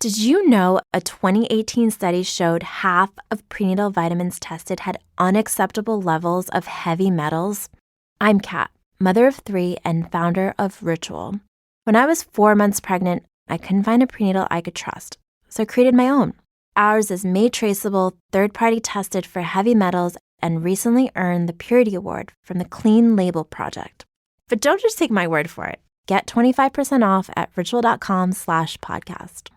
Did you know a 2018 study showed half of prenatal vitamins tested had unacceptable levels of heavy metals? I'm Kat, mother of 3 and founder of Ritual. When I was 4 months pregnant, I couldn't find a prenatal I could trust, so I created my own. Ours is made traceable, third-party tested for heavy metals, and recently earned the Purity Award from the Clean Label Project. But don't just take my word for it. Get 25% off at ritual.com/podcast.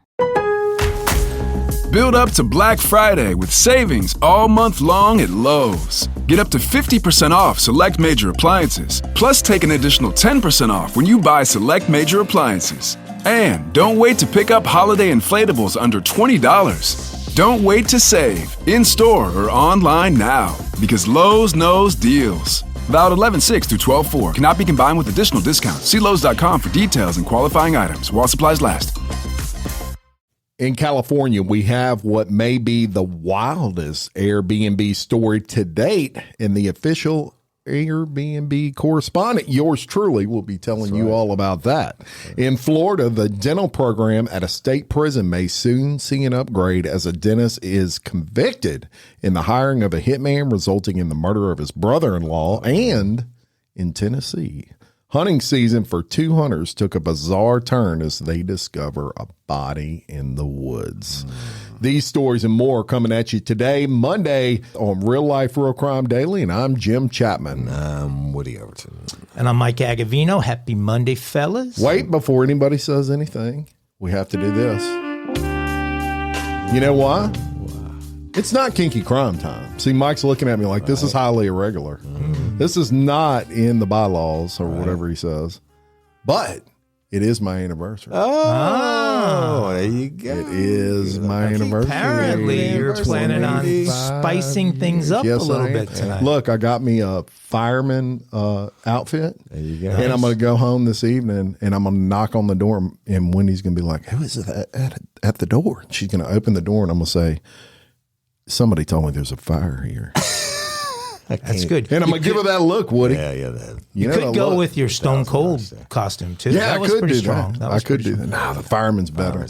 Build up to Black Friday with savings all month long at Lowe's. Get up to 50% off select major appliances, plus take an additional 10% off when you buy select major appliances. And don't wait to pick up holiday inflatables under $20. Don't wait to save, in-store or online now, because Lowe's knows deals. Valid 11/6 through 12/4. Cannot be combined with additional discounts. See Lowe's.com for details and qualifying items while supplies last. In California, we have what may be the wildest Airbnb story to date, and the official Airbnb correspondent, yours truly, will be telling you all about that. In Florida, the dental program at a state prison may soon see an upgrade as a dentist is convicted in the hiring of a hitman, resulting in the murder of his brother-in-law. And in Tennessee, hunting season for 2 hunters took a bizarre turn as they discover a body in the woods. These stories and more are coming at you today, Monday, on Real Life Real Crime Daily, and I'm Jim Chapman. I'm Woody Overton. And I'm Mike Agovino. Happy Monday, fellas. Wait, before anybody says anything, we have to do this. You know why? It's not kinky crime time. See, Mike's looking at me like this is highly irregular. This is not in the bylaws or whatever he says. But it is my anniversary. Oh, there you go. It is my anniversary. Apparently, you're planning on spicing things up a little bit tonight. Look, I got me a fireman outfit. There you go. And I'm going to go home this evening and I'm going to knock on the door, and Wendy's going to be like, who is it at the door? And she's going to open the door and I'm going to say, somebody told me there's a fire here. That's good. And I'm going to give her that look, Woody. Yeah. You could go with your Stone Cold costume, too. Yeah, that was pretty strong. I could do that. No, the fireman's better.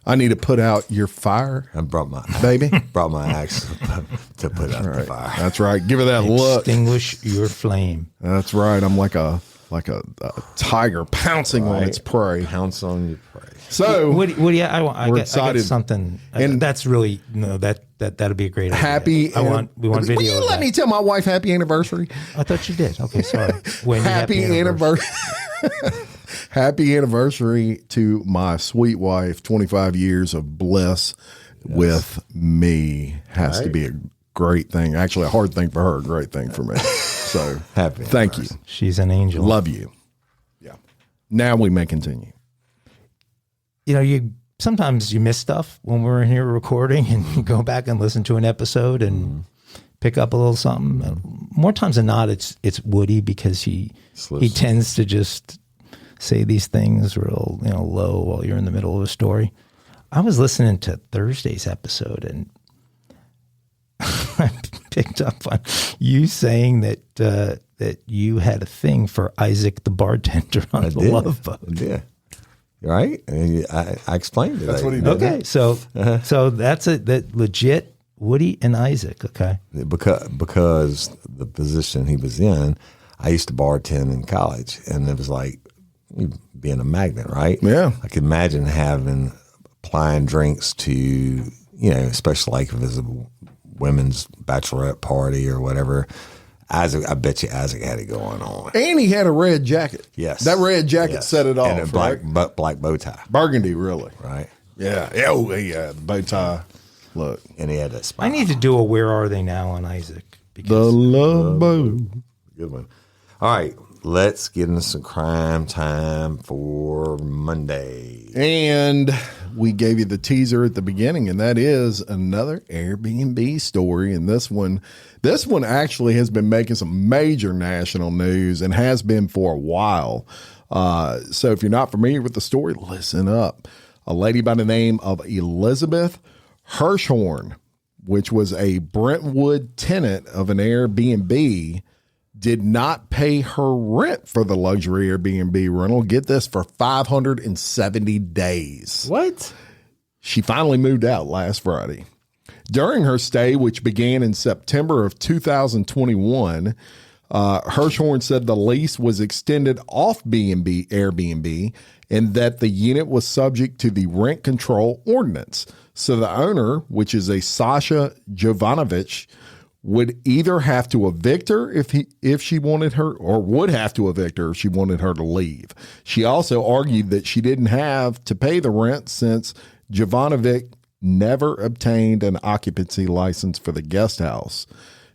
I need to put out your fire. I brought my axe to put out the fire. That's right. Give her that look. Extinguish your flame. That's right. I'm like a tiger pouncing on its prey. Pounce on your prey. So, Woody, I we're got excited. something. And that's really that'll be a great idea. Happy. We want video. Will you of let that. me tell my wife happy anniversary? I thought you did. Okay, sorry. Happy anniversary. Happy anniversary to my sweet wife. 25 years of bliss with me has to be a great thing. Actually, a hard thing for her, a great thing for me. So happy. Thank you. She's an angel. Love you. Yeah. Now we may continue. You know, sometimes you miss stuff when we're in here recording, and you go back and listen to an episode and pick up a little something. More times than not, it's Woody, because he tends to just say these things real low while you're in the middle of a story. I was listening to Thursday's episode, and I picked up on you saying that you had a thing for Isaac the bartender on the Love Boat. Yeah. Right? I explained it. That's what he did. Okay, so that's that legit Woody and Isaac. Okay, because the position he was in, I used to bartend in college, and it was like being a magnet, right? Yeah, I could imagine applying drinks to especially like if it was a women's bachelorette party or whatever. Isaac, I bet you Isaac had it going on. And he had a red jacket. Yes. That red jacket set it off. And a black bow tie. Burgundy, really. Right. Yeah. Oh, yeah. Bow tie. Look. And he had that spot. I need to do a Where Are They Now on Isaac. The Love Boat. Good one. All right. Let's get into some crime time for Monday. And we gave you the teaser at the beginning, and that is another Airbnb story. And this one actually has been making some major national news and has been for a while. So if you're not familiar with the story, listen up. A lady by the name of Elizabeth Hirshorn, which was a Brentwood tenant of an Airbnb, did not pay her rent for the luxury Airbnb rental. Get this, for 570 days. What? She finally moved out last Friday. During her stay, which began in September of 2021, Hirshorn said the lease was extended off Airbnb and that the unit was subject to the rent control ordinance. So the owner, which is a Sasha Jovanovic, would either have to evict her if she wanted her, or would have to evict her if she wanted her to leave. She also argued that she didn't have to pay the rent since Jovanovic never obtained an occupancy license for the guest house.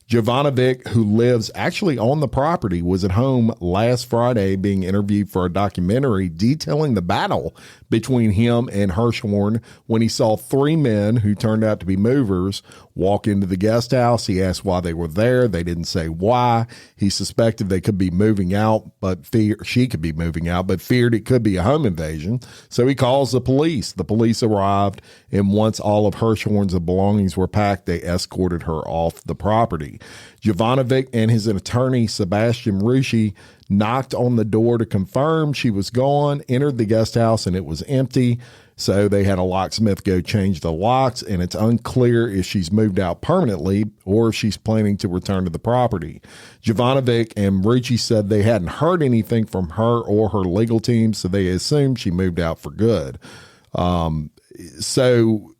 Jovanovic, who lives actually on the property, was at home last Friday being interviewed for a documentary detailing the battle between him and Hirshorn when he saw three men who turned out to be movers walk into the guest house. He asked why they were there. They didn't say why. He suspected they could be moving out, she could be moving out, but feared it could be a home invasion. So he calls the police. The police arrived, and once all of Hirshhorn's belongings were packed, they escorted her off the property. Jovanovic and his attorney, Sebastian Rucci, knocked on the door to confirm she was gone, entered the guest house, and it was empty. So they had a locksmith go change the locks, and it's unclear if she's moved out permanently or if she's planning to return to the property. Jovanovic and Rucci said they hadn't heard anything from her or her legal team, so they assumed she moved out for good. So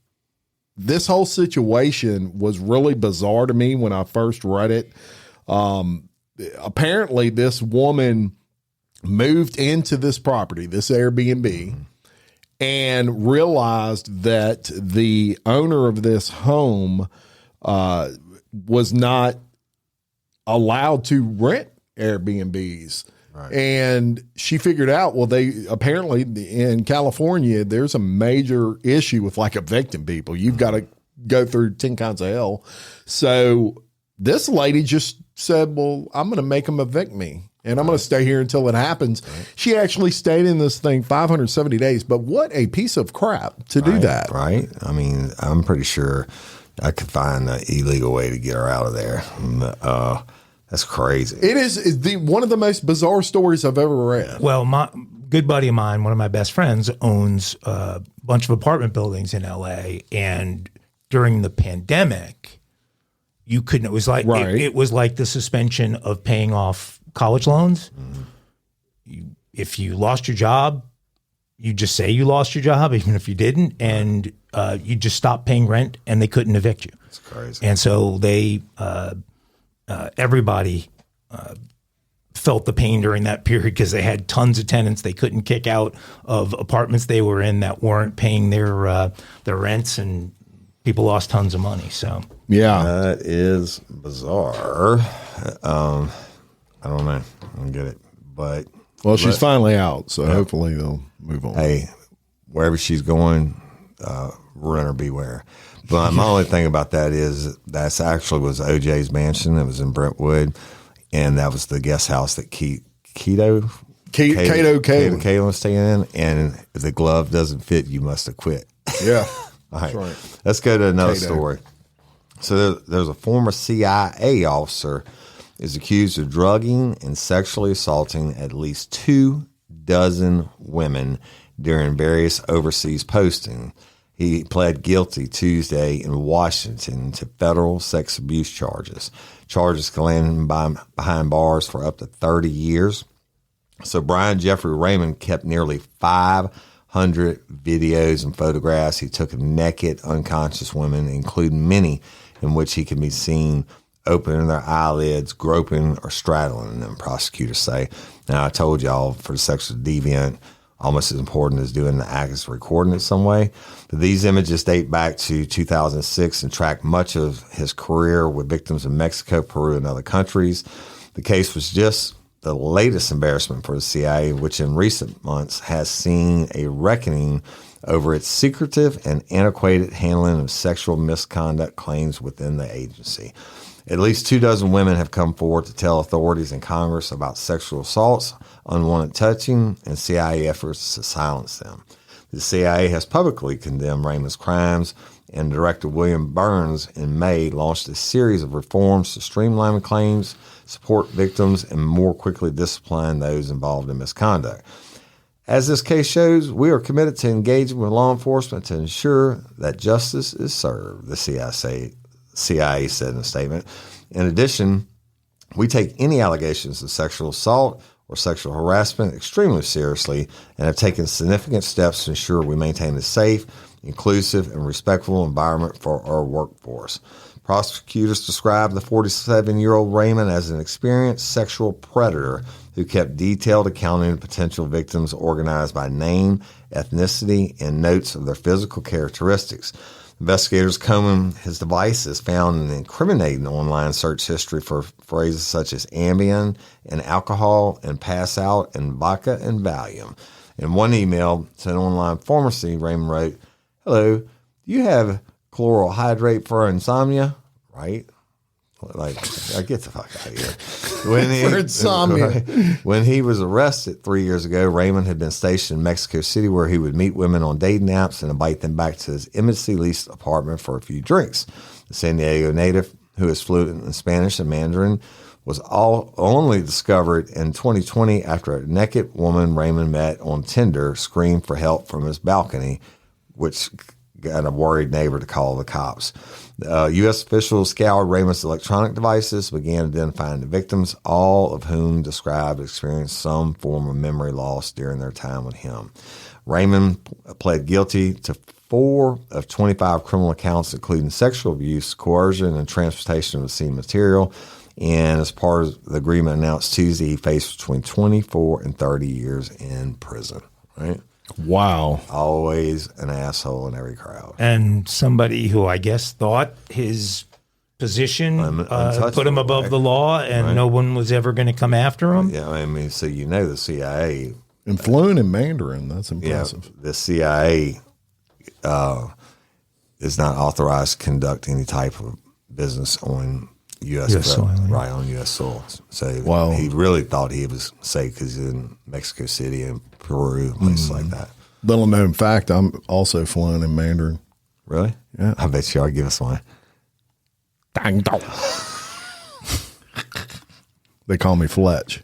this whole situation was really bizarre to me when I first read it. Apparently, this woman moved into this property, this Airbnb, and realized that the owner of this home was not allowed to rent Airbnbs. Right. And she figured out, well, they apparently in California, there's a major issue with like evicting people. You've got to go through 10 kinds of hell. So this lady just said, well, I'm going to make them evict me. And I'm going to stay here until it happens. Right. She actually stayed in this thing 570 days. But what a piece of crap to do that. Right. I mean, I'm pretty sure I could find an illegal way to get her out of there. That's crazy. It is one of the most bizarre stories I've ever read. Well, my good buddy of mine, one of my best friends, owns a bunch of apartment buildings in L.A. And during the pandemic, you couldn't. It was like it was like the suspension of paying off college loans. Mm-hmm. If you lost your job, you just say you lost your job, even if you didn't, and you just stopped paying rent, and they couldn't evict you. That's crazy. And so they, everybody felt the pain during that period because they had tons of tenants they couldn't kick out of apartments they were in that weren't paying their rents, and people lost tons of money. So yeah, that is bizarre. I don't know. I don't get it. But she's finally out, so hopefully they'll move on. Hey, wherever she's going, runner beware. But my only thing about that is that's actually was OJ's mansion. It was in Brentwood, and that was the guest house that Cato was staying in. And if the glove doesn't fit, you must have quit. Yeah. All right. Let's go to another story. So there's a former CIA officer is accused of drugging and sexually assaulting at least 24 women during various overseas posting. He pled guilty Tuesday in Washington to federal sex abuse charges. Charges can land him behind bars for up to 30 years. So Brian Jeffrey Raymond kept nearly 500 videos and photographs he took of naked, unconscious women, including many in which he can be seen opening their eyelids, groping, or straddling them, prosecutors say. Now, I told y'all for the sexual deviant, almost as important as doing the act is recording it some way. But these images date back to 2006 and track much of his career with victims in Mexico, Peru, and other countries. The case was just the latest embarrassment for the CIA, which in recent months has seen a reckoning over its secretive and antiquated handling of sexual misconduct claims within the agency. At least 24 women have come forward to tell authorities in Congress about sexual assaults, unwanted touching, and CIA efforts to silence them. The CIA has publicly condemned Raymond's crimes, and Director William Burns in May launched a series of reforms to streamline claims, support victims, and more quickly discipline those involved in misconduct. As this case shows, we are committed to engaging with law enforcement to ensure that justice is served, the CIA said in a statement. In addition, we take any allegations of sexual assault or sexual harassment extremely seriously and have taken significant steps to ensure we maintain a safe, inclusive, and respectful environment for our workforce. Prosecutors described the 47-year-old Raymond as an experienced sexual predator who kept detailed accounting of potential victims organized by name, ethnicity, and notes of their physical characteristics. Investigators combing his devices found an incriminating online search history for phrases such as Ambien and alcohol and pass out and vodka and Valium. In one email to an online pharmacy, Raymond wrote, "Hello, do you have chloral hydrate for insomnia?" Right? Like, get the fuck out of here. For insomnia. When he was arrested 3 years ago, Raymond had been stationed in Mexico City where he would meet women on dating apps and invite them back to his embassy leased apartment for a few drinks. The San Diego native, who is fluent in Spanish and Mandarin, was only discovered in 2020 after a naked woman Raymond met on Tinder screamed for help from his balcony, which got a worried neighbor to call the cops. U.S. officials scoured Raymond's electronic devices, began identifying the victims, all of whom described experienced some form of memory loss during their time with him. Raymond pled guilty to 4 of 25 criminal counts, including sexual abuse, coercion, and transportation of obscene material. And as part of the agreement announced Tuesday, he faced between 24 and 30 years in prison. Right? Wow. Always an asshole in every crowd. And somebody who I guess thought his position put him above the law and no one was ever going to come after him. Yeah, I mean, so the CIA. And fluent in Mandarin, that's impressive. Yeah, the CIA is not authorized to conduct any type of business on U.S. soil. Right, on U.S. soil. So he really thought he was safe because he's in Mexico City and Peru, places like that. Little known fact, I'm also fluent in Mandarin. Really? Yeah. I bet you I'll give us one. Dang dong. They call me Fletch.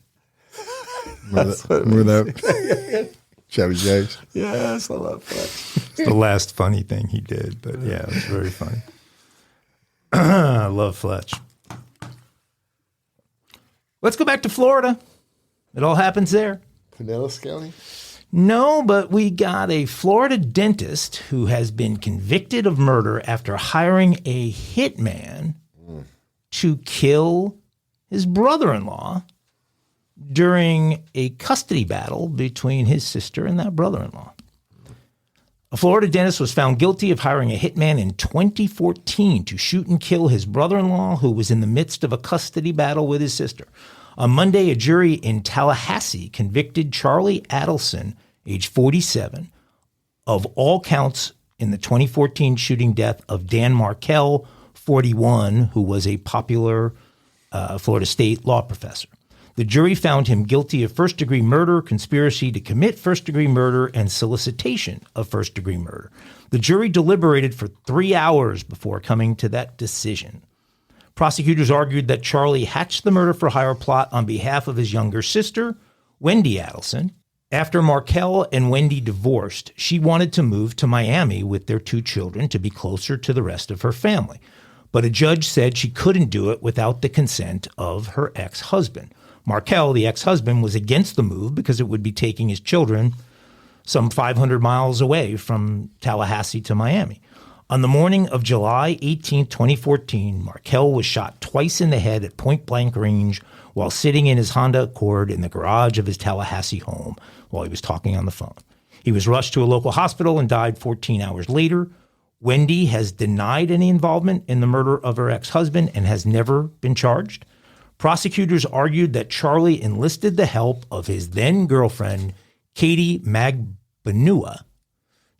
Remember that? Chevy Chase? Yes, I love Fletch. It's the last funny thing he did, but yeah, it was very funny. I love Fletch. Let's go back to Florida. It all happens there. Pinellas County? No, but we got a Florida dentist who has been convicted of murder after hiring a hitman to kill his brother-in-law during a custody battle between his sister and that brother-in-law. A Florida dentist was found guilty of hiring a hitman in 2014 to shoot and kill his brother-in-law who was in the midst of a custody battle with his sister. On Monday, a jury in Tallahassee convicted Charlie Adelson, age 47, of all counts in the 2014 shooting death of Dan Markel, 41, who was a popular Florida State law professor. The jury found him guilty of first-degree murder, conspiracy to commit first-degree murder, and solicitation of first-degree murder. The jury deliberated for 3 hours before coming to that decision. Prosecutors argued that Charlie hatched the murder-for-hire plot on behalf of his younger sister, Wendy Adelson. After Markel and Wendy divorced, she wanted to move to Miami with their 2 children to be closer to the rest of her family. But a judge said she couldn't do it without the consent of her ex-husband. Markel, the ex-husband, was against the move because it would be taking his children some 500 miles away from Tallahassee to Miami. On the morning of July 18, 2014, Markel was shot twice in the head at point-blank range while sitting in his Honda Accord in the garage of his Tallahassee home while he was talking on the phone. He was rushed to a local hospital and died 14 hours later. Wendy has denied any involvement in the murder of her ex-husband and has never been charged. Prosecutors argued that Charlie enlisted the help of his then-girlfriend, Katie Magbanua,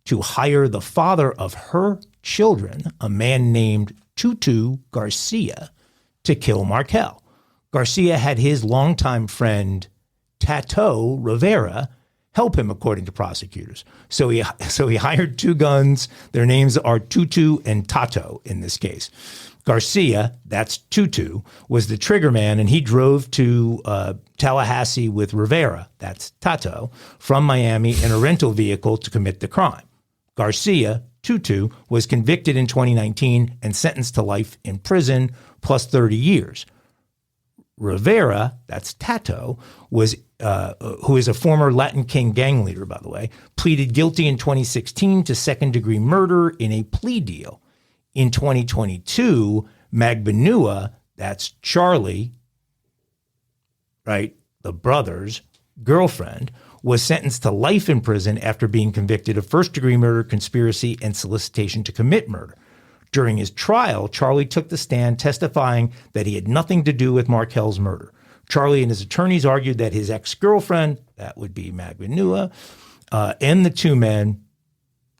to hire the father of her children, a man named Tutu Garcia, to kill Markel. Garcia had his longtime friend, Tato Rivera, help him, according to prosecutors. So he hired 2 guns. Their names are Tutu and Tato in this case. Garcia, that's Tutu, was the trigger man, and he drove to Tallahassee with Rivera, that's Tato, from Miami in a rental vehicle to commit the crime. Garcia, Tutu, was convicted in 2019 and sentenced to life in prison plus 30 years. Rivera, that's Tato, who is a former Latin King gang leader, by the way, pleaded guilty in 2016 to second-degree murder in a plea deal. In 2022, Magbanua, that's Charlie, right, the brother's girlfriend, was sentenced to life in prison after being convicted of first-degree murder, conspiracy, and solicitation to commit murder. During his trial, Charlie took the stand testifying that he had nothing to do with Markel's murder. Charlie and his attorneys argued that his ex-girlfriend, that would be Magbanua, and the two men,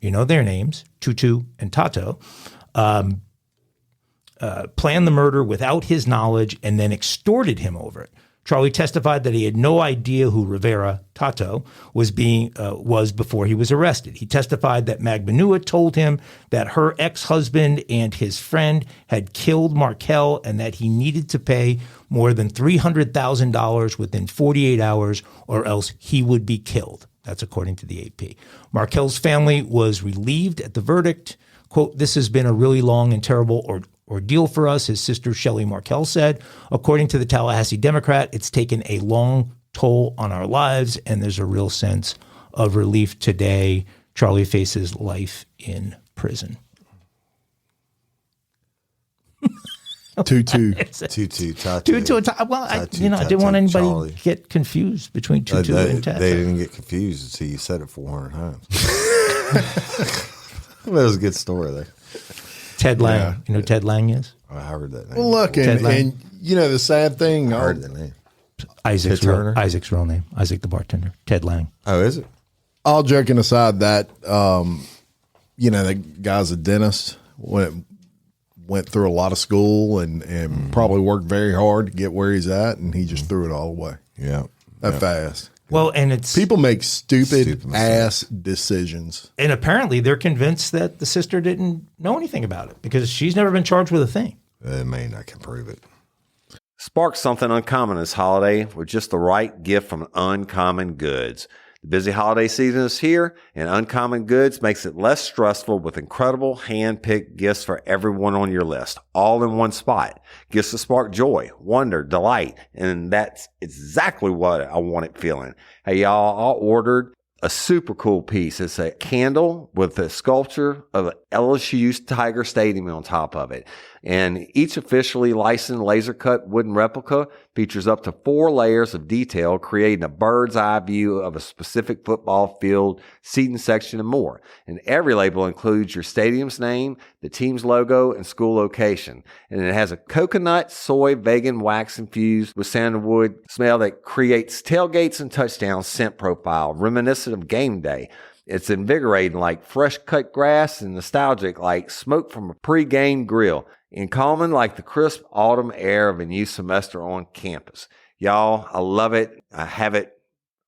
you know their names, Tutu and Tato, planned the murder without his knowledge and then extorted him over it. Charlie testified that he had no idea who Rivera, Tato, was before he was arrested. He testified that Magbanua told him that her ex-husband and his friend had killed Markel and that he needed to pay more than $300,000 within 48 hours or else he would be killed. That's according to the AP. Markel's family was relieved at the verdict. Quote, "This has been a really long and terrible ordeal for us," his sister Shelley Markel said. According to the Tallahassee Democrat, it's taken a long toll on our lives, and there's a real sense of relief today. Charlie faces life in prison. Tutu. Tutu. Well, I didn't want anybody to get confused between Tutu and Tato. They didn't get confused until you said it 400 times. That was a good story there. Ted Lang. Yeah. You know who Ted Lang is? I heard that name. Well, look, and you know the sad thing. I heard that name. Isaac's real name. Isaac the bartender. Ted Lang. Oh, is it? All joking aside, that the guy's a dentist. Went through a lot of school and probably worked very hard to get where he's at, and he just threw it all away. Yeah, fast. Well, and it's people make stupid ass decisions, and apparently they're convinced that the sister didn't know anything about it because she's never been charged with a thing. I mean, I can prove it. Spark something uncommon this holiday with just the right gift from Uncommon Goods. The busy holiday season is here, and Uncommon Goods makes it less stressful with incredible hand-picked gifts for everyone on your list, all in one spot. Gifts to spark joy, wonder, delight, and that's exactly what I wanted feeling. Hey, y'all, I ordered a super cool piece. It's a candle with a sculpture of LSU's Tiger Stadium on top of it. And each officially licensed laser cut wooden replica features up to 4 layers of detail, creating a bird's eye view of a specific football field, seating section, and more. And every label includes your stadium's name, the team's logo, and school location. And it has a coconut, soy, vegan wax infused with sandalwood smell that creates tailgates and touchdown scent profile, reminiscent of game day. It's invigorating like fresh cut grass and nostalgic like smoke from a pre-game grill, and calming like the crisp autumn air of a new semester on campus. Y'all, I love it. I have it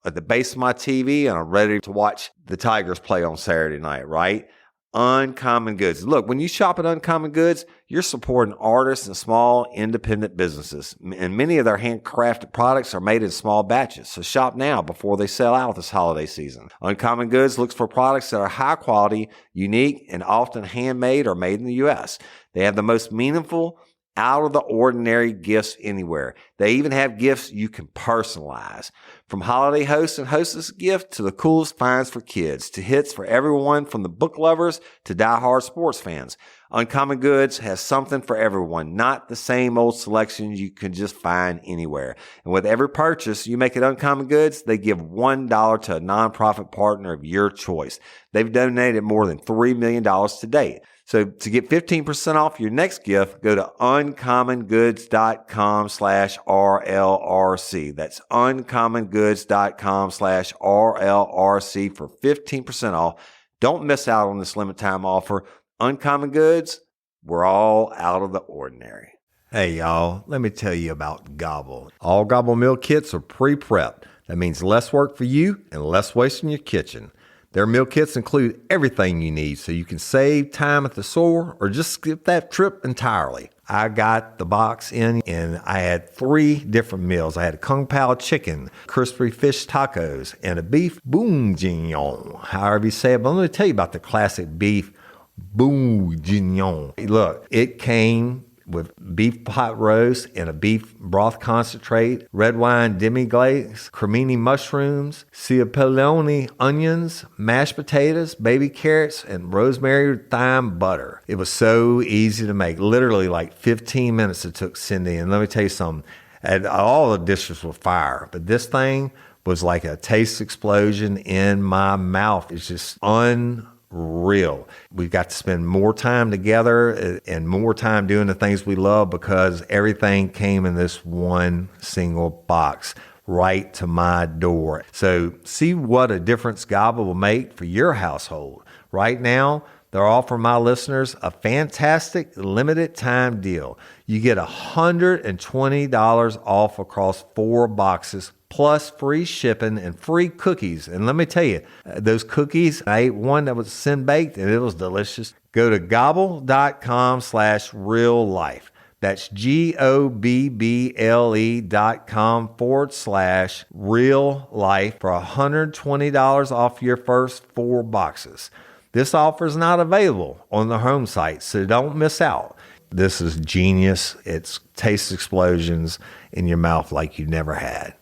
at the base of my TV, and I'm ready to watch the Tigers play on Saturday night, right? Uncommon Goods. Look, when you shop at Uncommon Goods, you're supporting artists and small independent businesses. And many of their handcrafted products are made in small batches. So shop now before they sell out this holiday season. Uncommon Goods looks for products that are high quality, unique, and often handmade or made in the U.S. They have the most meaningful, out of the ordinary gifts anywhere. They even have gifts you can personalize. From holiday hosts and hostess gift to the coolest finds for kids to hits for everyone from the book lovers to diehard sports fans. Uncommon Goods has something for everyone, not the same old selections you can just find anywhere. And with every purchase you make at Uncommon Goods, they give $1 to a nonprofit partner of your choice. They've donated more than $3 million to date. So to get 15% off your next gift, go to uncommongoods.com/RLRC. That's uncommongoods.com/RLRC for 15% off. Don't miss out on this limited time offer. Uncommon Goods, we're all out of the ordinary. Hey, y'all, let me tell you about Gobble. All Gobble meal kits are pre-prepped. That means less work for you and less waste in your kitchen. Their meal kits include everything you need so you can save time at the store or just skip that trip entirely. I got the box in and I had 3 different meals. I had a Kung Pao chicken, crispy fish tacos, and a beef bourguignon, however you say it. But let me tell you about the classic beef bourguignon. Look, it came with beef pot roast and a beef broth concentrate, red wine demi-glaze, cremini mushrooms, cipollone onions, mashed potatoes, baby carrots, and rosemary thyme butter. It was so easy to make. Literally like 15 minutes it took Cindy. And let me tell you something, and all the dishes were fire, but this thing was like a taste explosion in my mouth. It's just unreal. We've got to spend more time together and more time doing the things we love because everything came in this one single box right to my door. So see what a difference Gaba will make for your household. Right now, they're offering my listeners a fantastic limited time deal. You get $120 off across 4 boxes plus free shipping and free cookies. And let me tell you, those cookies, I ate one that was sin baked and it was delicious. Go to gobble.com/real life. That's GOBBLE.com/real life for $120 off your first 4 boxes. This offer is not available on the home site, so don't miss out. This is genius. It's taste explosions in your mouth like you never had.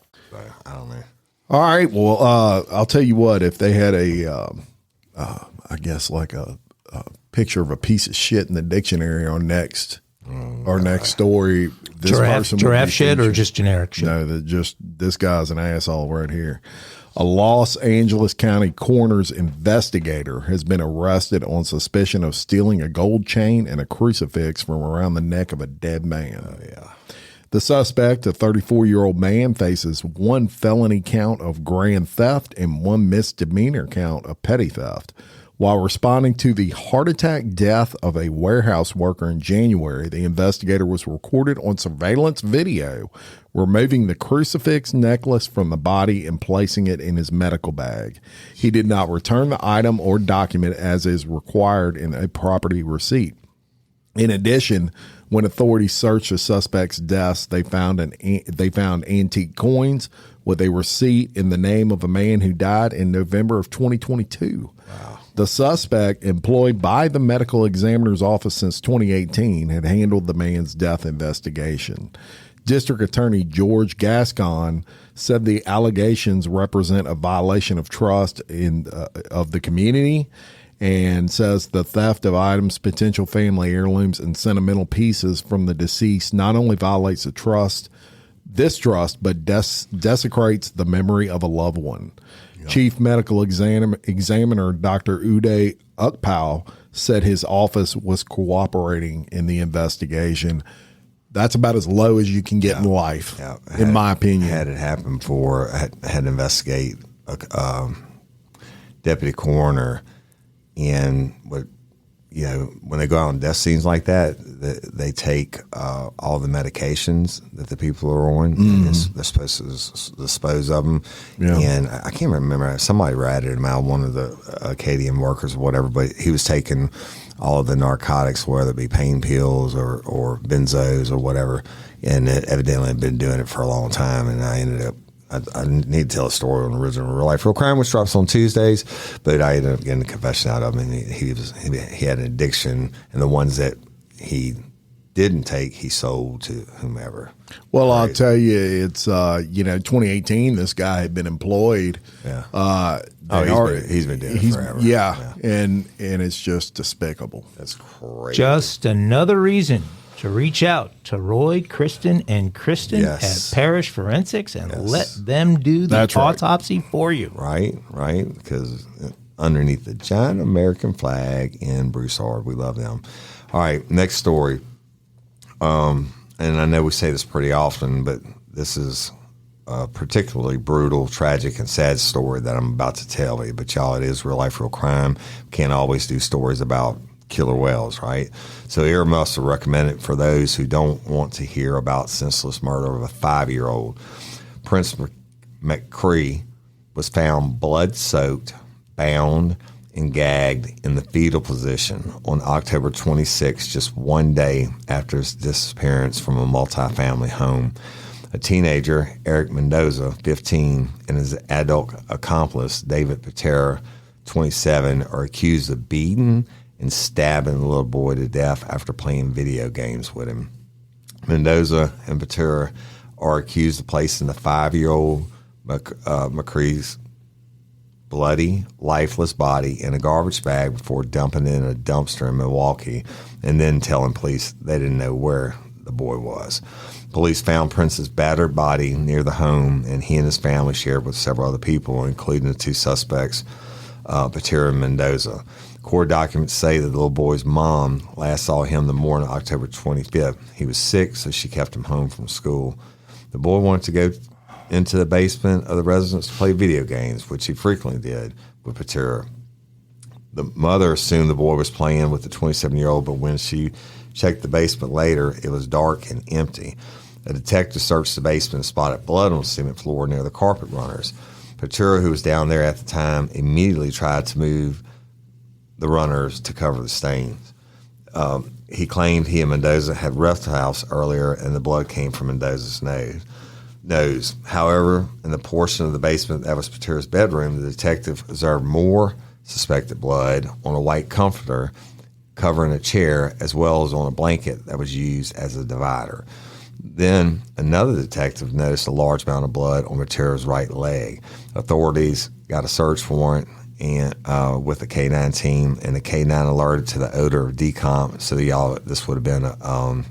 I don't know. All right. Well, I'll tell you what, if they had I guess like a picture of a piece of shit in the dictionary on next story, this person giraffe shit or just generic shit? No, this guy's an asshole right here. A Los Angeles County coroner's investigator has been arrested on suspicion of stealing a gold chain and a crucifix from around the neck of a dead man. Oh, yeah. The suspect, a 34-year-old man, faces 1 felony count of grand theft and 1 misdemeanor count of petty theft. While responding to the heart attack death of a warehouse worker in January, the investigator was recorded on surveillance video removing the crucifix necklace from the body and placing it in his medical bag. He did not return the item or document as is required in a property receipt. In addition, when authorities searched the suspect's desk, they found antique coins with a receipt in the name of a man who died in November of 2022. Wow. The suspect, employed by the medical examiner's office since 2018, had handled the man's death investigation. District Attorney George Gascon said the allegations represent a violation of trust of the community, and says the theft of items, potential family heirlooms, and sentimental pieces from the deceased not only violates this trust, but desecrates the memory of a loved one. Yep. Chief Medical Examiner Dr. Uday Ukpal said his office was cooperating in the investigation. That's about as low as you can get in life, in my opinion. Had it happened before, I had to investigate a deputy coroner. And when they go out on death scenes like that, they take all the medications that the people are on. And they're supposed to dispose of them. Yeah. And I can't remember, somebody ratted him out, one of the Acadian workers or whatever, but he was taking all of the narcotics, whether it be pain pills or benzos or whatever, and it evidently had been doing it for a long time. And I ended up, I need to tell a story on Original Real Life Real Crime, which drops on Tuesdays, but I ended up getting a confession out of him. And he had an addiction, and the ones that he didn't take, he sold to whomever. Well, I'll tell you, it's 2018. This guy had been employed. Yeah. He's been doing it forever. Yeah, and it's just despicable. That's crazy. Just another reason to reach out to Roy, Kristen, and Kristen at Parish Forensics and let them do the autopsy for you. Right, because underneath the giant American flag in Broussard, we love them. All right, next story. And I know we say this pretty often, but this is a particularly brutal, tragic, and sad story that I'm about to tell you. But y'all, it is real life, real crime. We can't always do stories about killer whales, right? So here must have recommended for those who don't want to hear about senseless murder of a 5-year-old. Prince McCree was found blood-soaked, bound, and gagged in the fetal position on October 26, just one day after his disappearance from a multifamily home. A teenager, Eric Mendoza, 15, and his adult accomplice, David Patera, 27, are accused of beating and stabbing the little boy to death after playing video games with him. Mendoza and Patera are accused of placing the 5-year-old McCree's bloody, lifeless body in a garbage bag before dumping it in a dumpster in Milwaukee and then telling police they didn't know where the boy was. Police found Prince's battered body near the home, and he and his family shared with several other people, including the two suspects, Patera and Mendoza. Court documents say that the little boy's mom last saw him the morning of October 25th. He was sick, so she kept him home from school. The boy wanted to go into the basement of the residence to play video games, which he frequently did with Patera. The mother assumed the boy was playing with the 27-year-old, but when she checked the basement later, it was dark and empty. A detective searched the basement and spotted blood on the cement floor near the carpet runners. Patera, who was down there at the time, immediately tried to move the runners to cover the stains. He claimed he and Mendoza had left the house earlier, and the blood came from Mendoza's nose. However, in the portion of the basement that was Patera's bedroom, the detective observed more suspected blood on a white comforter covering a chair, as well as on a blanket that was used as a divider. Then another detective noticed a large amount of blood on Patera's right leg. Authorities got a search warrant and with the K9 team, and the K9 alerted to the odor of decomp. So this would have been a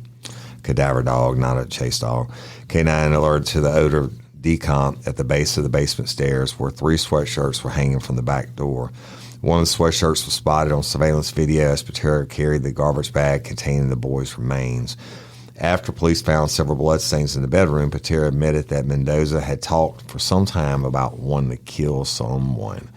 cadaver dog, not a chase dog. K9 alerted to the odor of decomp at the base of the basement stairs, where 3 sweatshirts were hanging from the back door. One of the sweatshirts was spotted on surveillance video as Patera carried the garbage bag containing the boy's remains. After police found several bloodstains in the bedroom, Patera admitted that Mendoza had talked for some time about wanting to kill someone.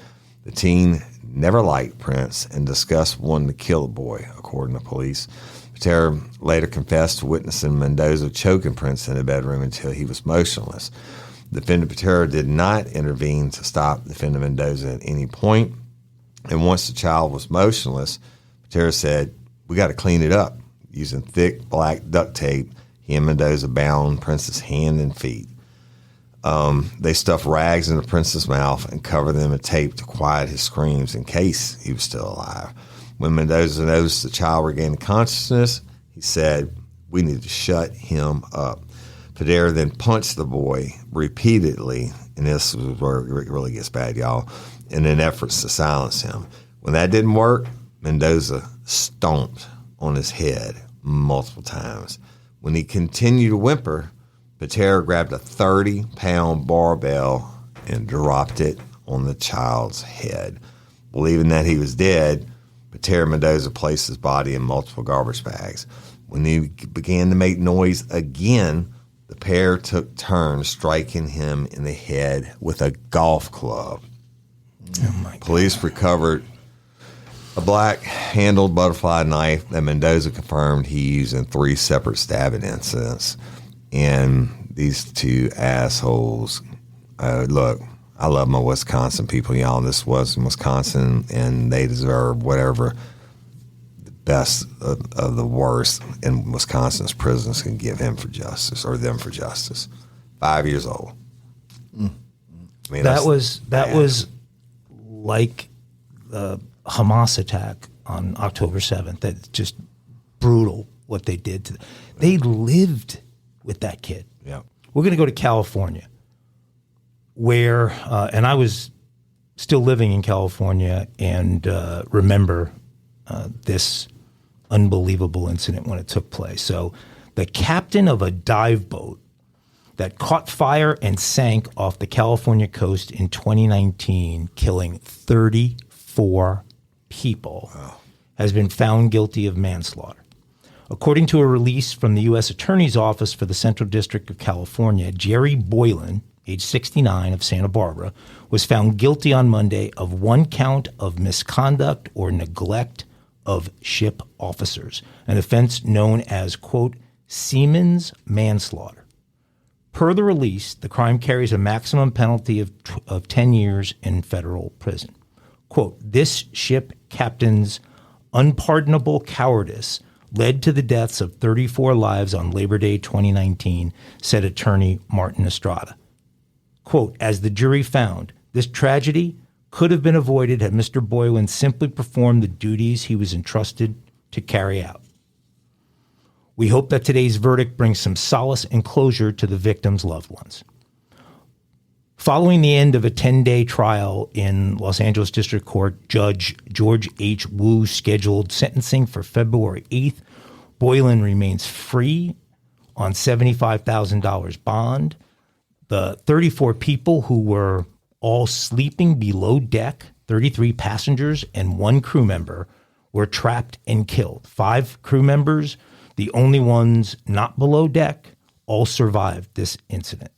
The teen never liked Prince and discussed wanting to kill the boy, according to police. Patera later confessed to witnessing Mendoza choking Prince in the bedroom until he was motionless. Defendant Patera did not intervene to stop defendant Mendoza at any point. And once the child was motionless, Patera said, "We got to clean it up." Using thick black duct tape, he and Mendoza bound Prince's hand and feet. They stuffed rags into Prince's mouth and covered them in tape to quiet his screams in case he was still alive. When Mendoza noticed the child regaining consciousness, he said, "We need to shut him up." Patera then punched the boy repeatedly, and this is where it really gets bad, y'all, in an effort to silence him. When that didn't work, Mendoza stomped on his head multiple times. When he continued to whimper, Patera grabbed a 30-pound barbell and dropped it on the child's head. Believing that he was dead, Patera Mendoza placed his body in multiple garbage bags. When he began to make noise again, the pair took turns striking him in the head with a golf club. Oh my God. Police recovered a black-handled butterfly knife that Mendoza confirmed he used in 3 separate stabbing incidents. And these two assholes, look, I love my Wisconsin people, y'all. This was in Wisconsin, and they deserve whatever the best of the worst in Wisconsin's prisons can give him for justice, or them for justice. 5 years old. I mean, that was like the Hamas attack on October 7th. That's just brutal what they did to them. They lived with that kid. Yeah. We're going to go to California, where, and I was still living in California and remember this unbelievable incident when it took place. So the captain of a dive boat that caught fire and sank off the California coast in 2019, killing 34 people, has been found guilty of manslaughter. According to a release from the U.S. Attorney's Office for the Central District of California, Jerry Boylan, age 69, of Santa Barbara, was found guilty on Monday of 1 count of misconduct or neglect of ship officers, an offense known as, quote, seaman's manslaughter. Per the release, the crime carries a maximum penalty of 10 years in federal prison. Quote, "This ship captain's unpardonable cowardice led to the deaths of 34 lives on Labor Day 2019, said attorney Martin Estrada. Quote, "As the jury found, this tragedy could have been avoided had Mr. Boylan simply performed the duties he was entrusted to carry out. We hope that today's verdict brings some solace and closure to the victims' loved ones." Following the end of a 10-day trial in Los Angeles District Court, Judge George H. Wu scheduled sentencing for February 8th. Boylan remains free on $75,000 bond. The 34 people who were all sleeping below deck, 33 passengers and 1 crew member, were trapped and killed. 5 crew members, the only ones not below deck, all survived this incident.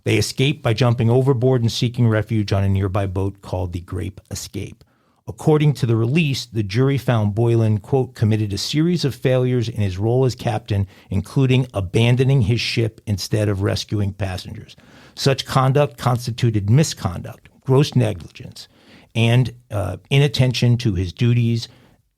They escaped by jumping overboard and seeking refuge on a nearby boat called the Grape Escape. According to the release, the jury found Boylan, quote, "committed a series of failures in his role as captain, including abandoning his ship instead of rescuing passengers. Such conduct constituted misconduct, gross negligence, and inattention to his duties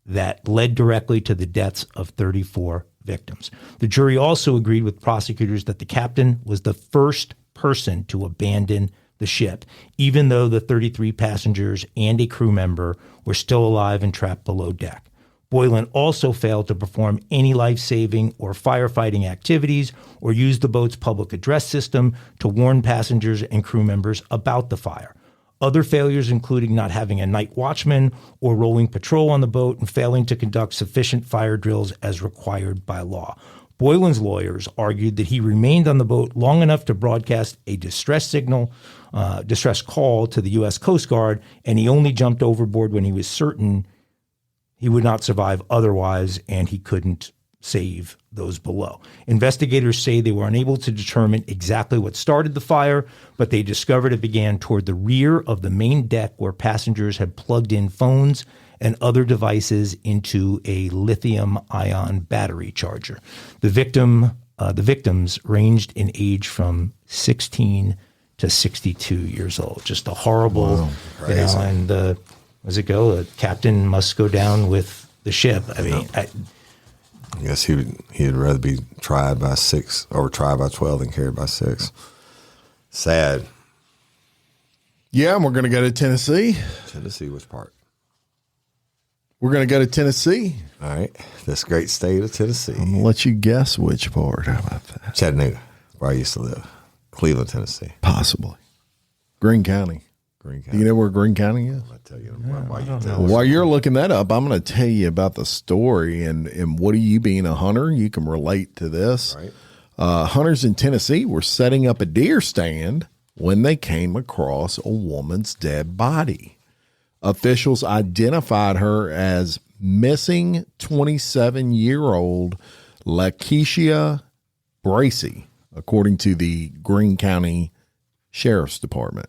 that led directly to the deaths of 34 victims." The jury also agreed with prosecutors that the captain was the first person to abandon the ship, even though the 33 passengers and a crew member were still alive and trapped below deck. Boylan also failed to perform any life-saving or firefighting activities or use the boat's public address system to warn passengers and crew members about the fire. Other failures including not having a night watchman or rolling patrol on the boat and failing to conduct sufficient fire drills as required by law. Boylan's lawyers argued that he remained on the boat long enough to broadcast a distress call to the U.S. Coast Guard, and he only jumped overboard when he was certain he would not survive otherwise, and he couldn't save those below. Investigators say they were unable to determine exactly what started the fire, but they discovered it began toward the rear of the main deck where passengers had plugged in phones and other devices into a lithium-ion battery charger. The victims ranged in age from 16 to 62 years old. Just a horrible, and as it go, the captain must go down with the ship. I mean, I guess he'd rather be tried by 6 or tried by 12 than carried by 6. Sad. Yeah, and we're going to go to Tennessee. Tennessee, which part? We're going to go to Tennessee. All right. This great state of Tennessee. I'm going to let you guess which part. How about that? Chattanooga, where I used to live. Cleveland, Tennessee. Possibly. Greene County. Greene County. Do you know where Greene County is? I'll tell you why you tell us. While you're looking that up, I'm going to tell you about the story. And Woody, you being a hunter, you can relate to this. Right. Hunters in Tennessee were setting up a deer stand when they came across a woman's dead body. Officials identified her as missing 27-year-old Le'Keyshia Bracy, according to the Greene County Sheriff's Department.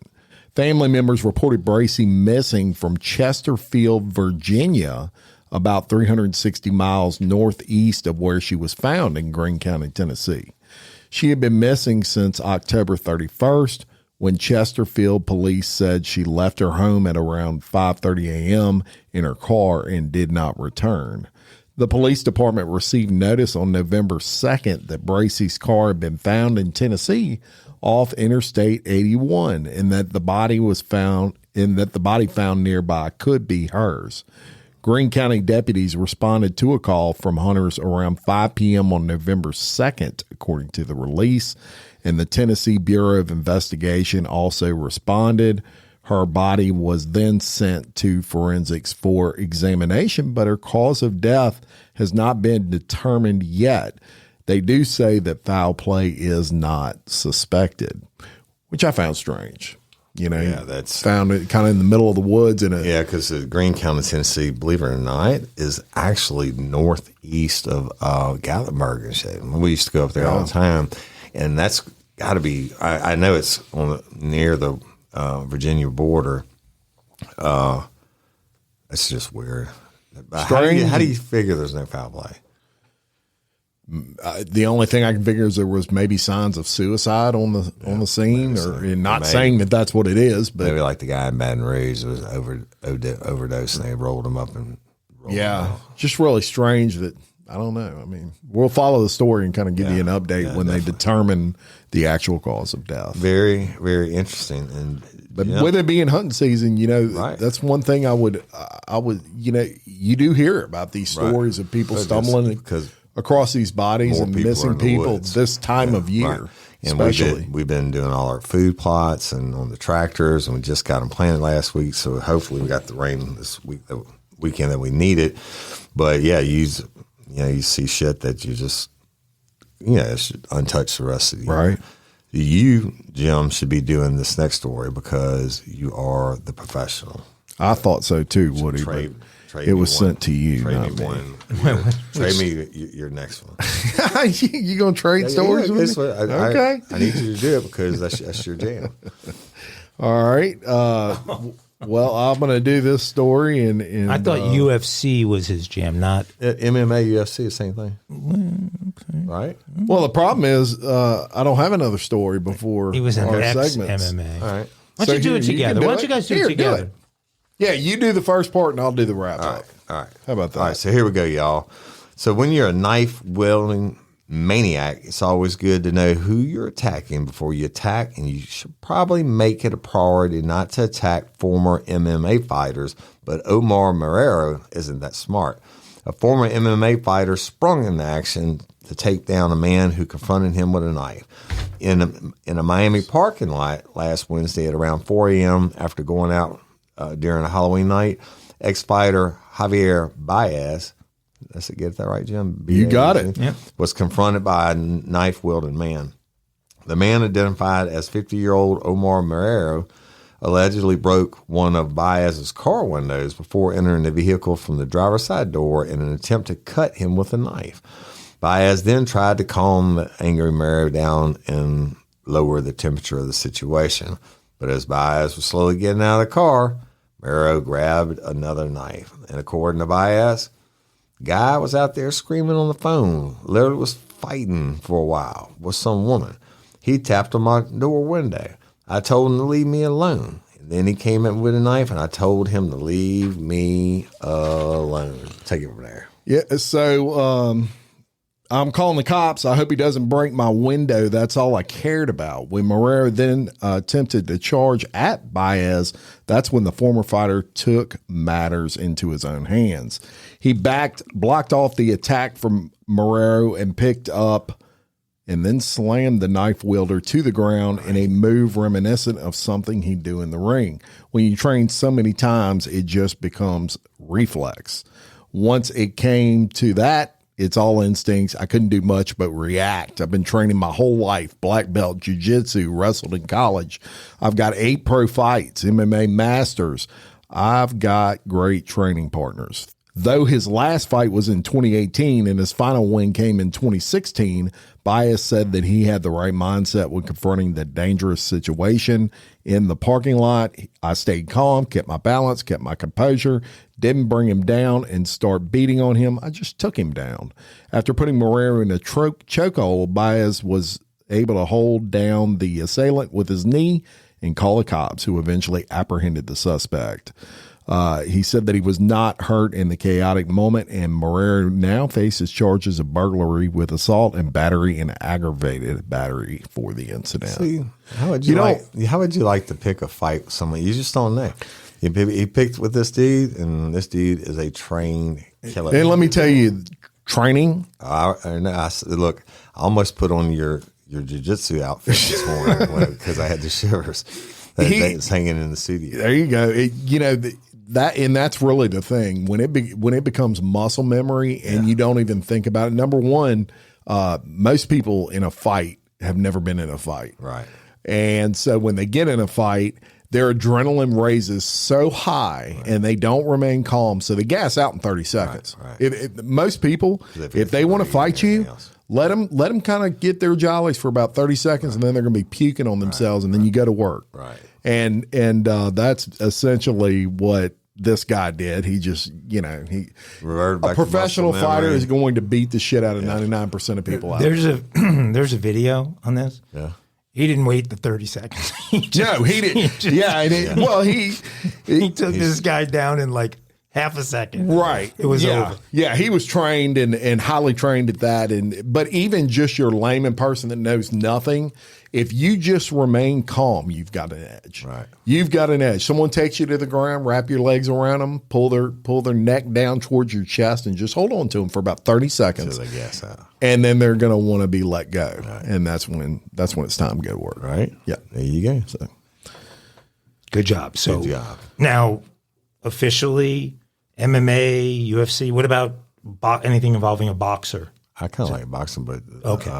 Family members reported Bracy missing from Chesterfield, Virginia, about 360 miles northeast of where she was found in Greene County, Tennessee. She had been missing since October 31st, when Chesterfield police said she left her home at around 5:30 a.m. in her car and did not return. The police department received notice on November 2nd that Bracy's car had been found in Tennessee off Interstate 81 and that the body found nearby could be hers. Greene County deputies responded to a call from hunters around 5 p.m. on November 2nd, according to the release, and the Tennessee Bureau of Investigation also responded. Her body was then sent to forensics for examination, but her cause of death has not been determined yet. They do say that foul play is not suspected, which I found strange. That's found it kind of in the middle of the woods. Because Greene County, Tennessee, believe it or not, is actually northeast of Gatlinburg and shit. We used to go up there all the time, and that's got to be. I know it's near the Virginia border. It's just weird. How do you figure there's no foul play? The only thing I can figure is there was maybe signs of suicide on the scene, or not saying that that's what it is, but maybe like the guy in Baton Rouge was overdosed and they rolled him up and just really strange that I don't know. I mean, we'll follow the story and kind of give you an update when they determine the actual cause of death. Very, very interesting. But with it being hunting season, that's one thing I would, you do hear about these stories of people stumbling across these bodies and missing people this time of year. Right. And we've been doing all our food plots and on the tractors, and we just got them planted last week. So hopefully we got the rain this weekend that we needed. But you see shit that you just, it should untouch the rest of the year. Right. You, Jim, should be doing this next story because you are the professional. I thought so too, Woody. It was sent to you. Trade me one. Trade me your next one. You gonna trade stories with me? Okay. I need you to do it because that's your jam. All right. Well, I'm going to do this story, and I thought UFC was his jam, not MMA, UFC, the same thing. Okay. Right? Well, the problem is I don't have another story before he was in our segments. segments. All right. Why don't you do it together? Why don't you guys do it together? Do it. Yeah, you do the first part, and I'll do the wrap up. All right. How about that? All right, so here we go, y'all. So when you're a knife wielding maniac, it's always good to know who you're attacking before you attack, and you should probably make it a priority not to attack former MMA fighters, but Omar Marrero isn't that smart. A former MMA fighter sprung into action to take down a man who confronted him with a knife. In a Miami parking lot last Wednesday at around 4 a.m. after going out during a Halloween night, ex-fighter Javier Baez, did I get that right, Jim? You got it. Yep. Was confronted by a knife-wielding man. The man, identified as 50-year-old Omar Marrero, allegedly broke one of Baez's car windows before entering the vehicle from the driver's side door in an attempt to cut him with a knife. Baez then tried to calm the angry Marrero down and lower the temperature of the situation. But as Baez was slowly getting out of the car, Marrero grabbed another knife. And according to Baez, guy was out there screaming on the phone, literally was fighting for a while with some woman. He tapped on my door window. I told him to leave me alone. And then he came in with a knife, and I told him to leave me alone. Take it from there. Yeah, so I'm calling the cops. I hope he doesn't break my window. That's all I cared about. When Marrero then attempted to charge at Baez, that's when the former fighter took matters into his own hands. He blocked off the attack from Marrero and picked up and then slammed the knife wielder to the ground in a move reminiscent of something he'd do in the ring. When you train so many times, it just becomes reflex. Once it came to that, it's all instincts. I couldn't do much but react. I've been training my whole life. Black belt, jiu-jitsu, wrestled in college. I've got 8 pro fights, MMA masters. I've got great training partners. Though his last fight was in 2018 and his final win came in 2016, Baez said that he had the right mindset when confronting the dangerous situation in the parking lot. I stayed calm, kept my balance, kept my composure, didn't bring him down and start beating on him. I just took him down. After putting Marrero in a chokehold, Baez was able to hold down the assailant with his knee and call the cops, who eventually apprehended the suspect. He said that he was not hurt in the chaotic moment, and Marrero now faces charges of burglary with assault and battery and aggravated battery for the incident. See, how would you like to pick a fight with someone? You just don't know. He picked with this dude, and this dude is a trained killer. And let me tell you, training. Look, I almost put on your jiu-jitsu outfit this morning because I had the shivers. That's hanging in the studio. There you go. That's really the thing when it becomes muscle memory and you don't even think about it. Number one, most people in a fight have never been in a fight, right? And so when they get in a fight, their adrenaline raises so high and they don't remain calm, so they gas out in 30 seconds. Right. Most people, if they want to fight you, let them kind of get their jollies for about 30 seconds, and then they're going to be puking on themselves, and then you go to work. Right. And that's essentially what this guy did. He just, Reverted back a professional to muscle fighter memory. is going to beat the shit out of 99% of people out there. There's a video on this. Yeah. He didn't wait the 30 seconds. No, he didn't. Well, he took this guy down in like half a second. Right. It was over. Yeah, he was trained and highly trained at that. But even just your layman person that knows nothing, if you just remain calm, you've got an edge. Right. You've got an edge. Someone takes you to the ground, wrap your legs around them, pull their neck down towards your chest, and just hold on to them for about 30 seconds. Till they gas out. And then they're going to want to be let go. Right. And that's when it's time to go to work. Right. Yeah. There you go. So Good job. So Good job. now, officially, MMA, UFC. What about anything involving a boxer? I kind of like boxing, but Okay.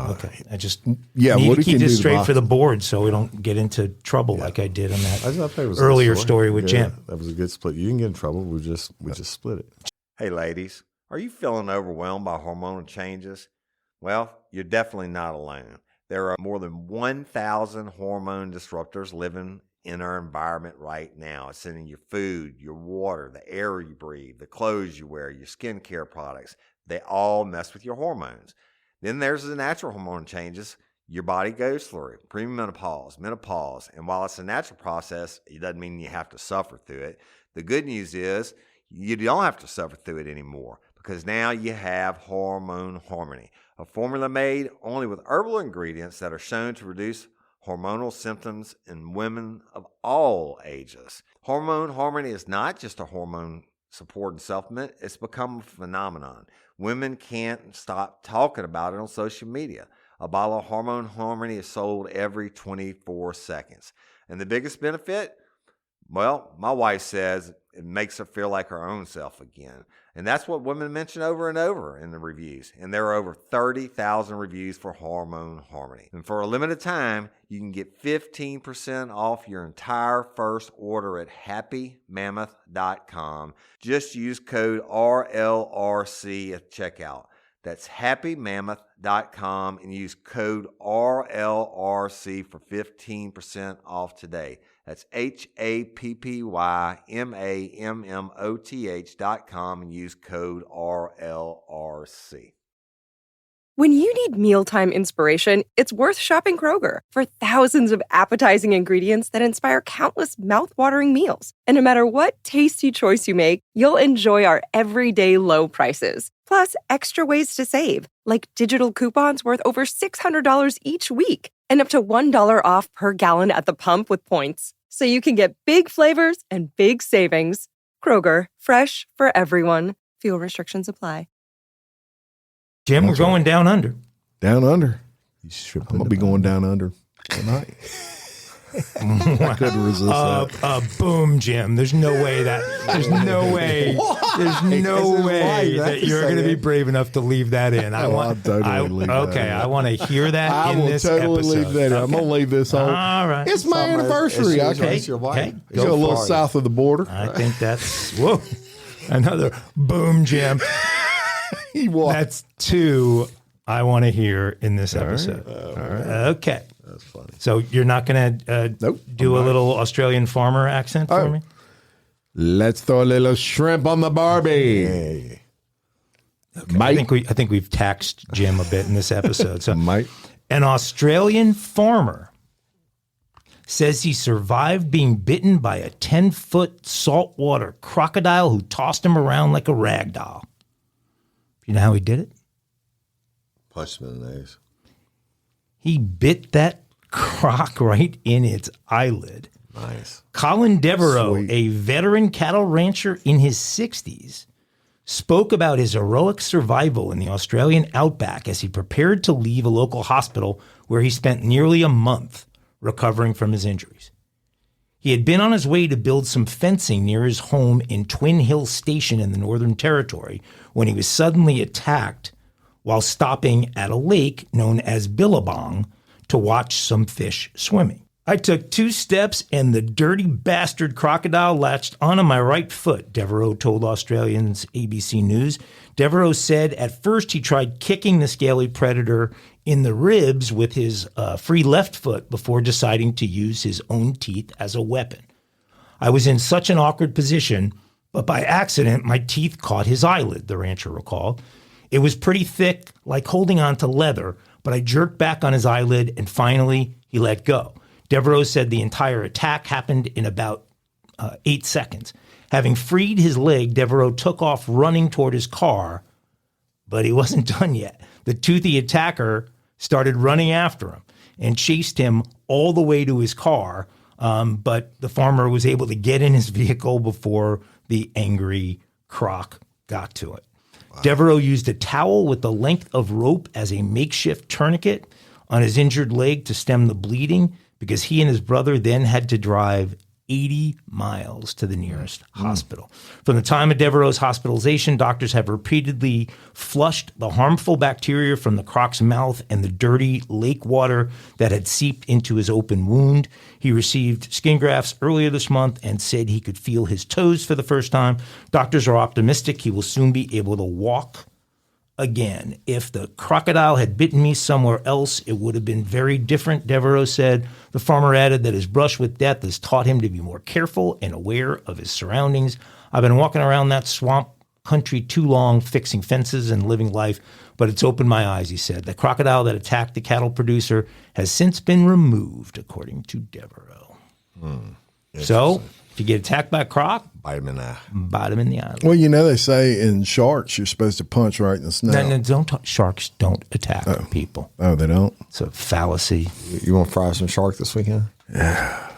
I just need what to he keep can this do to straight box. for the board so we don't get into trouble like I did on I that thought it was a earlier good story with Yeah, Jim. That was a good split. You didn't get in trouble. We just split it. Hey, ladies, are you feeling overwhelmed by hormonal changes? Well, you're definitely not alone. There are more than 1,000 hormone disruptors living in our environment right now. It's in your food, your water, the air you breathe, the clothes you wear, your skincare products. They all mess with your hormones. Then there's the natural hormone changes your body goes through, premenopause, menopause. And while it's a natural process, it doesn't mean you have to suffer through it. The good news is you don't have to suffer through it anymore because now you have Hormone Harmony, a formula made only with herbal ingredients that are shown to reduce hormonal symptoms in women of all ages. Hormone Harmony is not just a hormone supporting supplement, it's become a phenomenon. Women can't stop talking about it on social media. A bottle of Hormone Harmony is sold every 24 seconds. And the biggest benefit? Well, my wife says it makes her feel like her own self again. And that's what women mention over and over in the reviews. And there are over 30,000 reviews for Hormone Harmony. And for a limited time, you can get 15% off your entire first order at happymammoth.com. Just use code RLRC at checkout. That's happymammoth.com and use code RLRC for 15% off today. That's happymammoth.com and use code RLRC. When you need mealtime inspiration, it's worth shopping Kroger for thousands of appetizing ingredients that inspire countless mouth-watering meals. And no matter what tasty choice you make, you'll enjoy our everyday low prices. Plus, extra ways to save, like digital coupons worth over $600 each week and up to $1 off per gallon at the pump with points. So you can get big flavors and big savings. Kroger, fresh for everyone. Fuel restrictions apply. Jim, we're going down under. Down under. I'm going to be going down under tonight. I couldn't resist that. Boom, Jim. There's no way that you're going to be brave enough to leave that in. I'll totally leave that in. I want to hear that in this totally episode. leave that in. I'm going to leave this on. All right. It's my anniversary. It's your wife. Okay. It's a little south of the border. I think that's another boom, Jim. That's two I want to hear in this episode. All right. Okay. That's funny. So you're not going to do a little Australian farmer accent for me? Let's throw a little shrimp on the barbie. Hey. Okay. I think we've taxed Jim a bit in this episode. So Mike. An Australian farmer says he survived being bitten by a 10-foot saltwater crocodile who tossed him around like a rag doll. You know how he did it? Punched him in the nose. He bit that croc right in its eyelid. Nice. Colin Devereaux, Sweet. a veteran cattle rancher in his 60s, spoke about his heroic survival in the Australian outback as he prepared to leave a local hospital where he spent nearly a month recovering from his injuries. He had been on his way to build some fencing near his home in Twin Hill Station in the Northern Territory when he was suddenly attacked while stopping at a lake known as Billabong to watch some fish swimming. I took 2 steps and the dirty bastard crocodile latched onto my right foot, Devereaux told Australians ABC News. Devereaux said at first he tried kicking the scaly predator in the ribs with his free left foot before deciding to use his own teeth as a weapon. I was in such an awkward position But by accident, my teeth caught his eyelid, the rancher recalled. It was pretty thick, like holding on to leather, but I jerked back on his eyelid and finally he let go. Devereaux said the entire attack happened in about 8 seconds. Having freed his leg, Devereaux took off running toward his car, but he wasn't done yet. The toothy attacker started running after him and chased him all the way to his car, but the farmer was able to get in his vehicle before the angry croc got to it. Wow. Devereaux used a towel with the length of rope as a makeshift tourniquet on his injured leg to stem the bleeding, because he and his brother then had to drive 80 miles to the nearest hospital. From the time of Devereaux's hospitalization, doctors have repeatedly flushed the harmful bacteria from the croc's mouth and the dirty lake water that had seeped into his open wound. He received skin grafts earlier this month and said he could feel his toes for the first time. Doctors are optimistic he will soon be able to walk again. If the crocodile had bitten me somewhere else, it would have been very different, Devereaux said. The farmer added that his brush with death has taught him to be more careful and aware of his surroundings. I've been walking around that swamp country too long, fixing fences and living life, but it's opened my eyes, he said. The crocodile that attacked the cattle producer has since been removed, according to Devereaux. So, if you get attacked by a croc, Bite him in the eye. Bite him in the eye. Well, they say in sharks you're supposed to punch right in the snout. No, sharks don't attack people. Oh, they don't? It's a fallacy. You want to fry some shark this weekend? Yeah.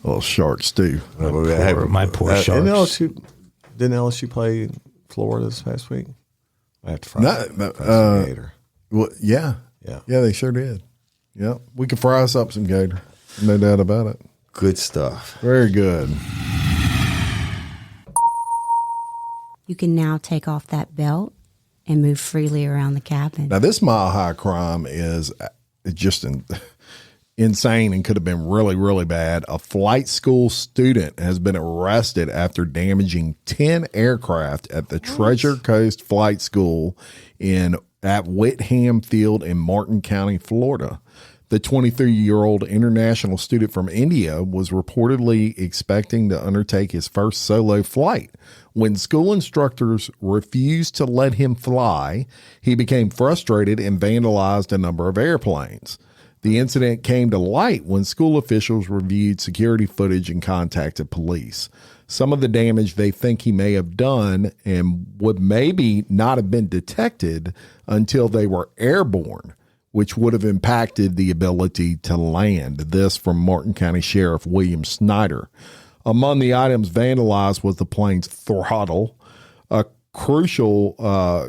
Little shark stew. My poor sharks. Didn't LSU play Florida this past week? I have to fry some gator. Well, yeah. Yeah, they sure did. Yeah, we could fry us up some gator. No doubt about it. Good stuff. Very good. You can now take off that belt and move freely around the cabin. Now, this mile-high crime is just insane and could have been really, really bad. A flight school student has been arrested after damaging 10 aircraft at the Treasure Coast Flight School at Whitham Field in Martin County, Florida. The 23-year-old international student from India was reportedly expecting to undertake his first solo flight. When school instructors refused to let him fly, he became frustrated and vandalized a number of airplanes. The incident came to light when school officials reviewed security footage and contacted police. Some of the damage they think he may have done and would maybe not have been detected until they were airborne, which would have impacted the ability to land. This from Martin County Sheriff William Snyder. Among the items vandalized was the plane's throttle, a crucial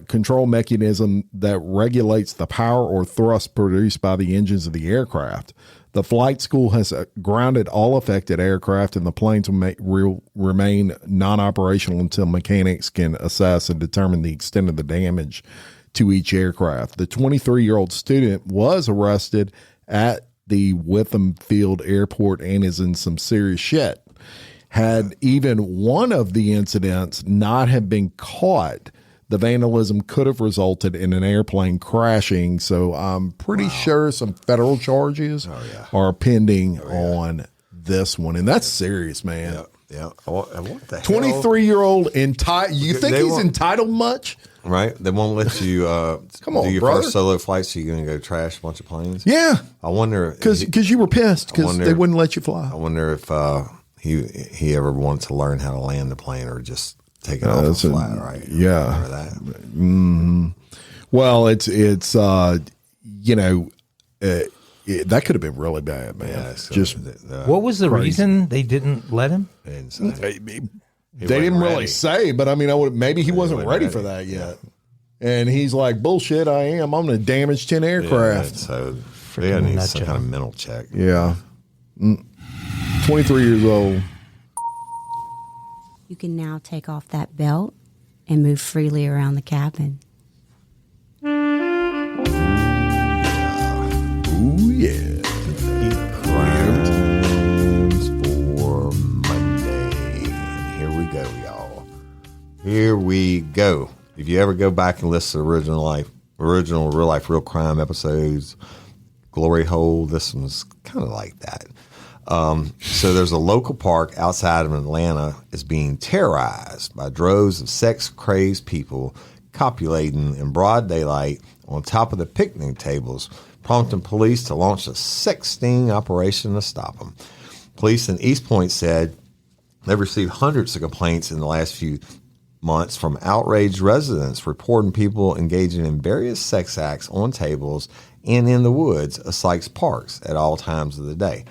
control mechanism that regulates the power or thrust produced by the engines of the aircraft. The flight school has grounded all affected aircraft, and the planes will remain non-operational until mechanics can assess and determine the extent of the damage to each aircraft. The 23-year-old student was arrested at the Whitham Field Airport and is in some serious shit. Had even one of the incidents not have been caught, the vandalism could have resulted in an airplane crashing. So I'm pretty sure some federal charges are pending on this one. And that's serious, man. Yeah. What the 23-year-old entitled. You think he's entitled much? Right. They won't let you Come on, do your brother. first solo flight, so you're going to go trash a bunch of planes? Yeah. I wonder. Because you were pissed because they wouldn't let you fly. I wonder if he ever wanted to learn how to land the plane or just take it off and fly, right? Yeah. Remember that? Mm-hmm. Well, it's that could have been really bad, man. Yeah, so Just what was the reason they didn't let him? They didn't really say, but I mean, maybe he wasn't ready for that yet. And he's like, bullshit, I am. I'm going to damage 10 aircraft. Yeah, so they need some kind of mental check. Yeah. 23 years old. You can now take off that belt and move freely around the cabin. Ooh, yeah. Crimes for Monday. Here we go, y'all. Here we go. If you ever go back and listen to original real life, real crime episodes, Glory Hole, this one's kind of like that. So there's a local park outside of Atlanta is being terrorized by droves of sex-crazed people copulating in broad daylight on top of the picnic tables, prompting police to launch a sex sting operation to stop them. Police in East Point said they've received hundreds of complaints in the last few months from outraged residents reporting people engaging in various sex acts on tables and in the woods of Sykes Parks at all times of the day.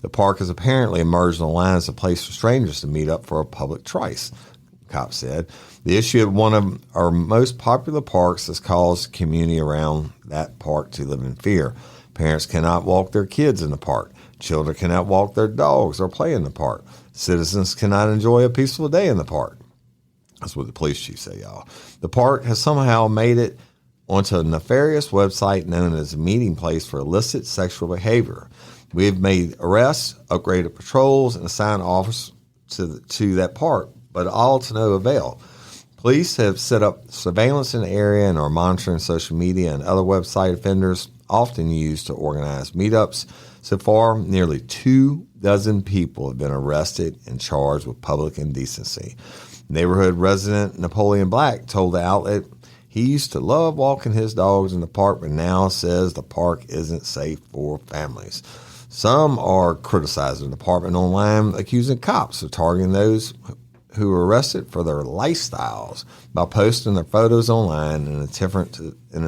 The park has apparently emerged online as a place for strangers to meet up for a public tryst, cops said. The issue at one of our most popular parks has caused the community around that park to live in fear. Parents cannot walk their kids in the park. Children cannot walk their dogs or play in the park. Citizens cannot enjoy a peaceful day in the park. That's what the police chief say, y'all. The park has somehow made it onto a nefarious website known as a meeting place for illicit sexual behavior. We have made arrests, upgraded patrols, and assigned officers to that park, but all to no avail. Police have set up surveillance in the area and are monitoring social media and other website offenders often used to organize meetups. So far, nearly 24 people have been arrested and charged with public indecency. Neighborhood resident Napoleon Black told the outlet he used to love walking his dogs in the park, but now says the park isn't safe for families. Some are criticizing the department online, accusing cops of targeting those who were arrested for their lifestyles by posting their photos online in an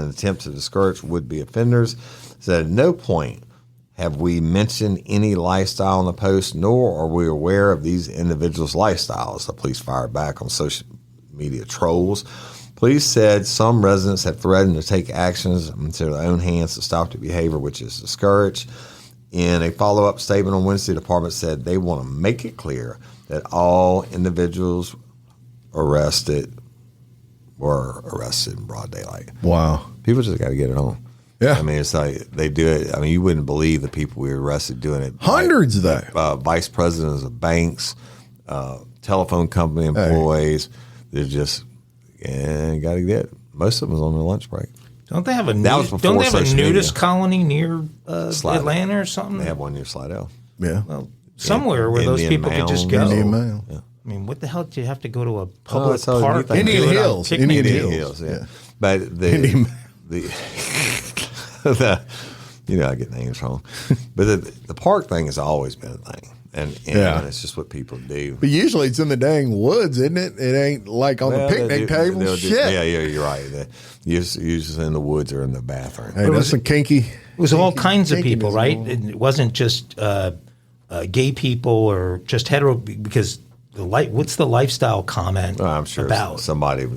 attempt to discourage would-be offenders. Said at no point have we mentioned any lifestyle in the post, nor are we aware of these individuals' lifestyles. The police fired back on social media trolls. Police said some residents have threatened to take actions into their own hands to stop the behavior, which is discouraged. In a follow-up statement on Wednesday, the department said they want to make it clear that all individuals arrested were arrested in broad daylight. Wow. People just got to get it on. Yeah. I mean, it's like they do it. I mean, you wouldn't believe the people we arrested doing it. Hundreds, though. Vice presidents of banks, telephone company employees. They're just, got to get it. Most of them was on their lunch break. Don't they have a social nudist media. colony near Slidell. Atlanta or something? They have one near Slidell. Yeah. Well, somewhere where those Indian people could just go. Indian Mail. Yeah. I mean, what the hell do you have to go to a public so park? anything. and Indian do it on Hills. picnic Indian days? Hills. Yeah. Yeah. But I get names wrong. But the park thing has always been a thing. And it's just what people do. But usually it's in the dang woods, isn't it? It ain't like on the picnic table. Shit. Yeah, you're right. Usually in the woods or in the bathroom. Hey, that's a kinky. It was all kinds of people, kinkiness right? going on. It wasn't just gay people or just hetero, because what's the lifestyle comment I'm sure about? somebody,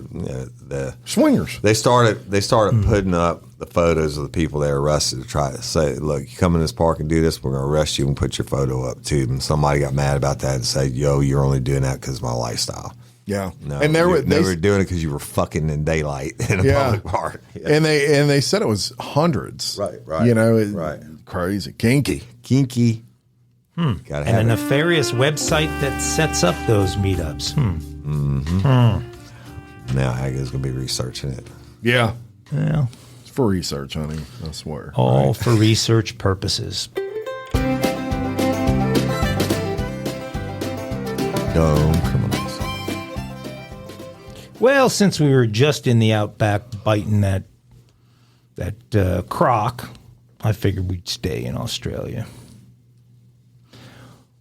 Swingers. They started putting up the photos of the people they arrested to try to say, look, you come in this park and do this, we're going to arrest you and put your photo up too. And somebody got mad about that and said, yo, you're only doing that because of my lifestyle. Yeah. No, and they were doing it because you were fucking in daylight in a public park. Yeah. And they said it was hundreds. Right. You know, right. Crazy. Kinky. Kinky. And Gotta a have it. nefarious website that sets up those meetups. Now Aga's going to be researching it. Yeah. Well, It's for research, honey. I swear. all for research purposes. Dumb criminals. Well, since we were just in the outback biting that croc, I figured we'd stay in Australia,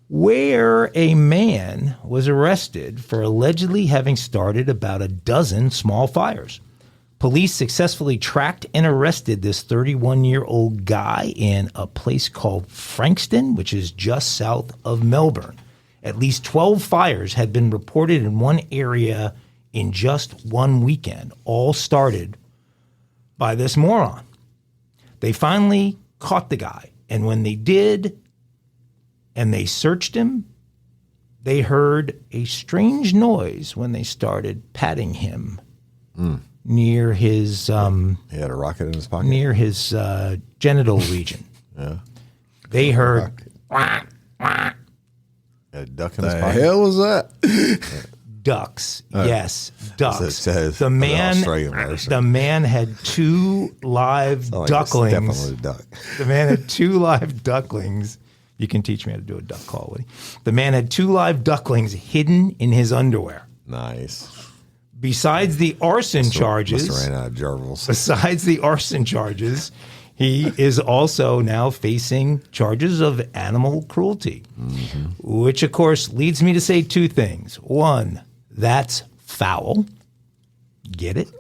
where a man was arrested for allegedly having started about a dozen small fires. Police successfully tracked and arrested this 31-year-old guy in a place called Frankston, which is just south of Melbourne. At least 12 fires had been reported in one area in just one weekend, all started by this moron. They finally caught the guy, and when they did, and they searched him, they heard a strange noise when they started patting him near his He had a rocket in his pocket. near his genital region. Yeah. They heard Had a duck in his The pocket. hell was that? ducks. Yes, ducks. It says The an man, Australian version. the man had two live Oh, ducklings. Definitely a duck. The man had two live ducklings You can teach me how to do a duck call, Woody. The man had 2 live ducklings hidden in his underwear. Nice. Besides the arson charges, Must have ran out of gerbils. Besides the arson charges, he is also now facing charges of animal cruelty, which, of course, leads me to say 2 things. 1, that's foul. Get it?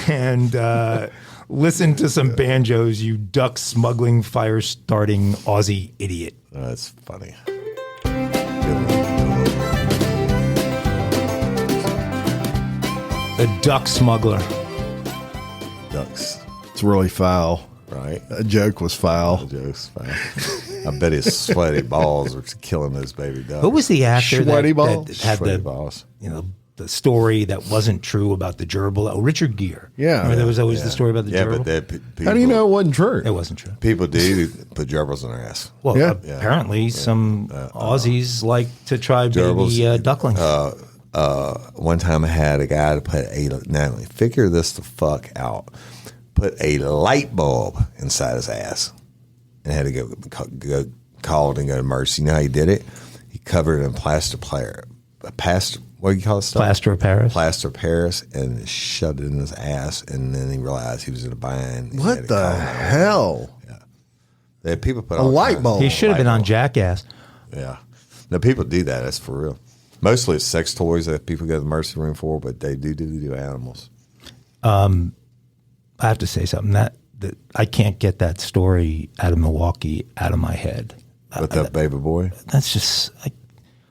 And listen to some banjos, you duck smuggling, fire starting Aussie idiot. That's funny. The duck smuggler. Ducks. It's really foul. Right. That joke was foul. The joke's foul. I bet his sweaty balls were killing those baby ducks. Who was the actor Sweaty that balls? had Sweaty the balls. the story that wasn't true about the gerbil? Oh, Richard Gere. Yeah. Remember there was always the story about the gerbil? But people, How do you know it wasn't true? It wasn't true. people do put gerbils in their ass? Well, Yeah. apparently some Aussies like to try gerbils, baby ducklings. One time I had a guy to put Natalie, figure this the fuck out. Put a light bulb inside his ass and had to go call it and go to Mercy. You know how he did it? He covered it in plaster, what do you call it stuff? Plaster of Paris. Plaster of Paris, and shoved it in his ass, and then he realized he was in a bind. He had What to the call hell? Yeah, people put A all light kinds- bulb. He should have been on Jackass. Yeah. No, people do that. That's for real. Mostly it's sex toys that people go to the Mercy room for, but they do animals. I have to say something that I can't get that story out of Milwaukee out of my head. With that baby boy? That's just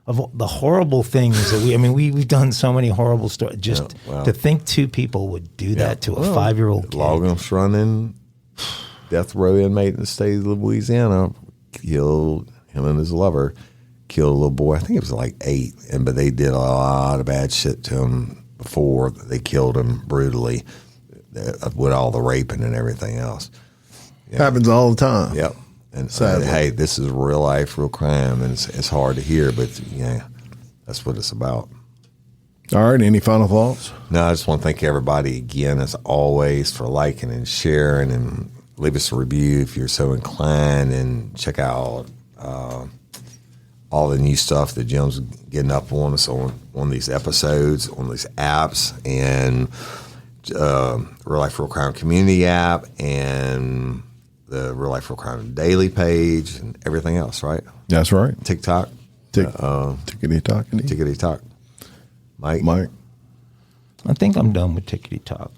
of all the horrible things that we've done so many horrible stories. Just Yeah, wow. to think 2 people would do that to a 5-year-old kid. Logan's running, death row inmate in the state of Louisiana, killed him and his lover, killed a little boy. I think it was like 8, but they did a lot of bad shit to him before they killed him brutally with all the raping and everything else. Yeah. Happens all the time. Yep. And Sadly. hey, this is real life, real crime, and it's hard to hear, but yeah, that's what it's about. All right. Any final thoughts? No, I just want to thank everybody again, as always, for liking and sharing, and leave us a review if you're so inclined, and check out all the new stuff that Jim's getting up on us on these episodes, on these apps, and Real Life Real Crime Community app, and the Real Life Real Crime Daily page, and everything else, right? That's right. TikTok. Tickety-tockety. Tickety Talk. Mike. I think I'm done with Tickety Talk.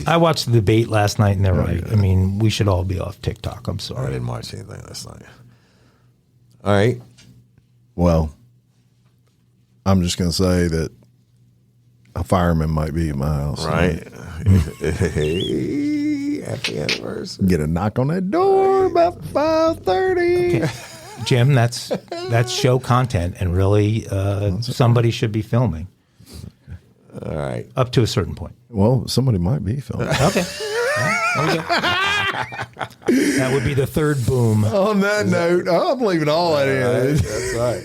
I watched the debate last night, and they're right. I mean, we should all be off TikTok. I'm I sorry. didn't watch anything last night. All right. Well, I'm just going to say that a fireman might be at my house. Right. Happy anniversary. Get a knock on that door about 5:30. Okay. Jim, that's show content, and really somebody should be filming. All right. Up to a certain point. Well, somebody might be filming. Okay. There we go. That would be the 3rd boom. On that note, I'm leaving all that in. That's right.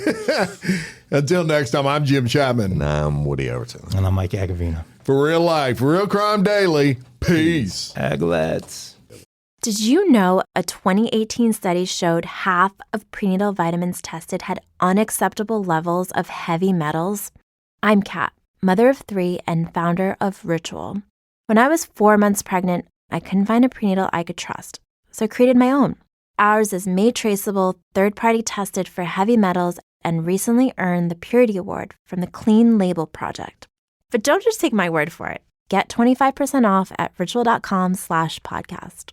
Until next time, I'm Jim Chapman. And I'm Woody Overton. And I'm Mike Agovino. For Real Life, Real Crime Daily, peace. Aglets. Did you know a 2018 study showed half of prenatal vitamins tested had unacceptable levels of heavy metals? I'm Kat, mother of 3 and founder of Ritual. When I was 4 months pregnant, I couldn't find a prenatal I could trust, so I created my own. Ours is made traceable, third-party tested for heavy metals, and recently earned the Purity Award from the Clean Label Project. But don't just take my word for it. Get 25% off at ritual.com/podcast.